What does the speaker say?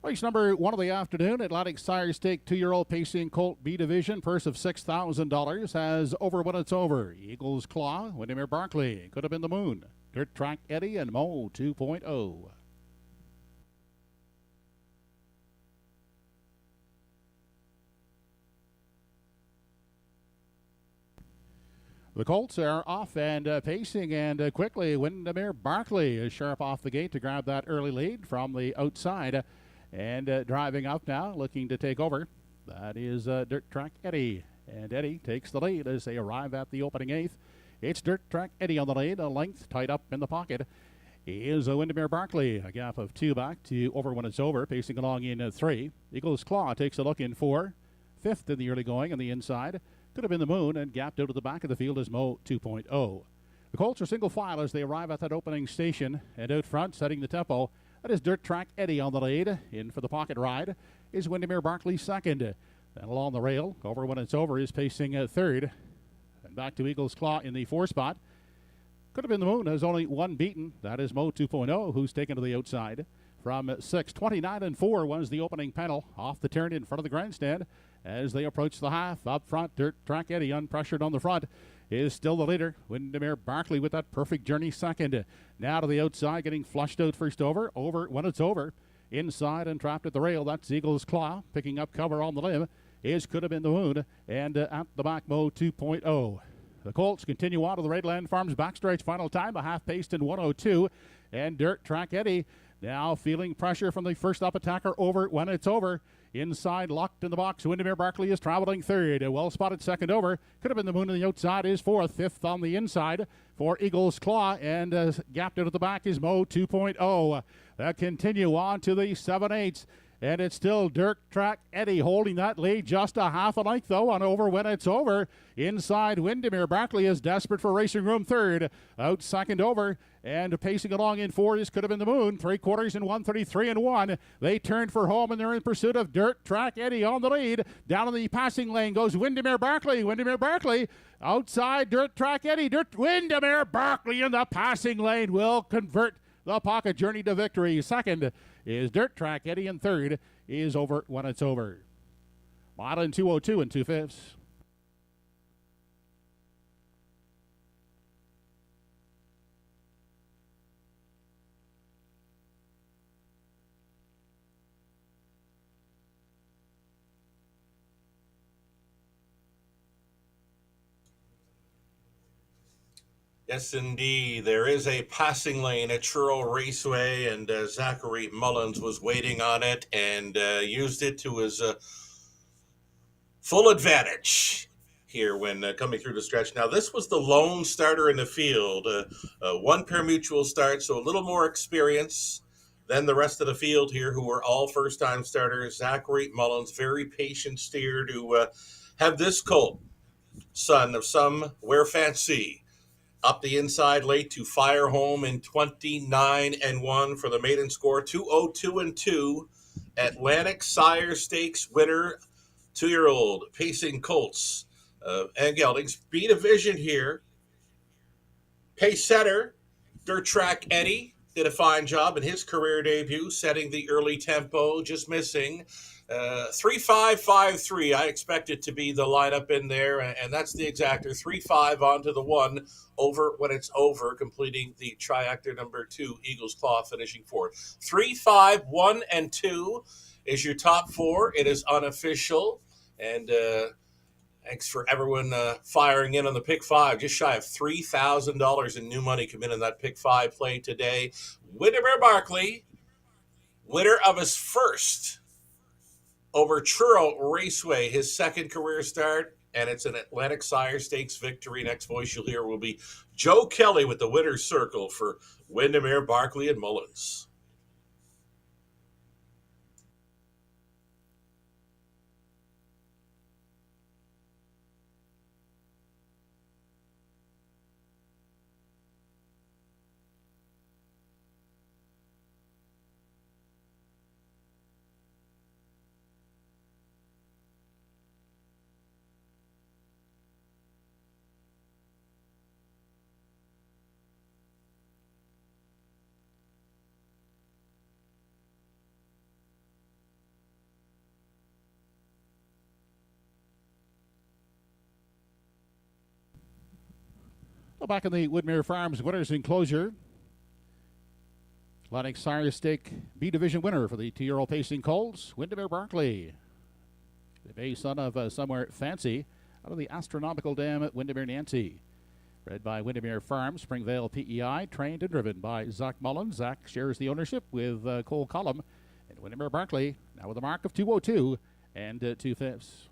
Race number 1 of the afternoon, Atlantic Sire Stake 2-year-old pacing Colt B Division. Purse of $6,000 has Over When It's Over. Eagles Claw, Windermere Barkley, Could Have Been the Moon, Dirt Track Eddie, and Mo 2.0. The Colts are off and pacing, and quickly Windermere Barkley is sharp off the gate to grab that early lead from the outside. And driving up now, looking to take over. That is Dirt Track Eddie. And Eddie takes the lead as they arrive at the opening eighth. It's Dirt Track Eddie on the lead, a length tied up in the pocket. Is Windermere Barkley, a gap of 2 back to Over When It's Over, pacing along in 3. Eagles Claw takes a look in 4. 5th in the early going on the inside. Could Have Been the Moon, and gapped out of the back of the field is Mo 2.0. The Colts are single file as they arrive at that opening station, and out front, setting the tempo, that is Dirt Track Eddie on the lead. In for the pocket ride is Windermere Barkley second. Then along the rail, Over When It's Over is pacing third. And back to Eagles Claw in the 4 spot. Could Have Been the Moon has only one beaten. That is Mo 2.0, who's taken to the outside. From 6, 29 and 4 was the opening panel off the turn in front of the grandstand. As they approach the half, up front, Dirt Track Eddie, unpressured on the front, is still the leader. Windermere Barkley with that perfect journey second. Now to the outside, getting flushed out first over When It's Over. Inside and trapped at the rail, that's Eagles Claw. Picking up cover on the limb is Could Have Been the Moon. And at the back, Mo 2.0. The Colts continue on to the Redland Farms backstretch. Final time, a half-paced in 1:02. And Dirt Track Eddie now feeling pressure from the first up attacker Over When It's Over. Inside, locked in the box, Windermere Barkley is traveling third. A well-spotted second over. Could Have Been the Moon on the outside is fourth. Fifth on the inside for Eagles Claw. And gapped out at the back is Mo 2.0. That continue on to the 7/8. And it's still Dirt Track Eddie holding that lead just a half a length, though, on Over When It's Over. Inside, Windermere Barkley is desperate for racing room third. Out second over. And pacing along in 4 is Could Have Been the Moon. 3/4 in 1:33 and 1. They turn for home, and they're in pursuit of Dirt Track Eddie on the lead. Down in the passing lane goes Windermere Barkley. Windermere Barkley outside Dirt Track Eddie. Windermere Barkley in the passing lane will convert the pocket journey to victory. Second is Dirt Track Eddie, and third is Over When It's Over. Mile in 2:02 and 2/5. Yes, indeed. There is a passing lane at Truro Raceway, and Zachary Mullins was waiting on it and used it to his full advantage here when coming through the stretch. Now, this was the lone starter in the field. One pair mutual start, so a little more experience than the rest of the field here, who were all first-time starters. Zachary Mullins, very patient steer to have this colt, son of some Where Fancy, up the inside late to fire home in 29 and 1 for the maiden score. 2:02 and 2. Atlantic Sire Stakes winner, 2-year-old pacing Colts and Geldings. B Division here. Pace setter, Dirt Track Eddie did a fine job in his career debut, setting the early tempo, just missing. 3-5-5-3. I expect it to be the lineup in there, and that's the exactor. 3-5 onto the 1, Over When It's Over, completing the triactor number 2, Eagles Claw finishing 4th. 3-5, 1 and 2 is your top 4. It is unofficial, and thanks for everyone firing in on the pick 5. Just shy of $3,000 in new money come in that pick 5 play today. Windermere Barkley, winner of his first over Truro Raceway, his second career start, and it's an Atlantic Sire Stakes victory. Next voice you'll hear will be Joe Kelly with the winner's circle for Windermere, Barkley, and Mullins. Well, back in the Woodmere Farms winners enclosure, Atlantic Sire Stake B Division winner for the 2-year-old pacing colts, Windermere Barkley. The bay son of Somewhere Fancy out of the Astronomical Dam at Windermere Nancy. Bred by Windermere Farms, Springvale PEI, trained and driven by Zach Mullen. Zach shares the ownership with Cole Collum. And Windermere Barkley now with a mark of 202 and 2/5.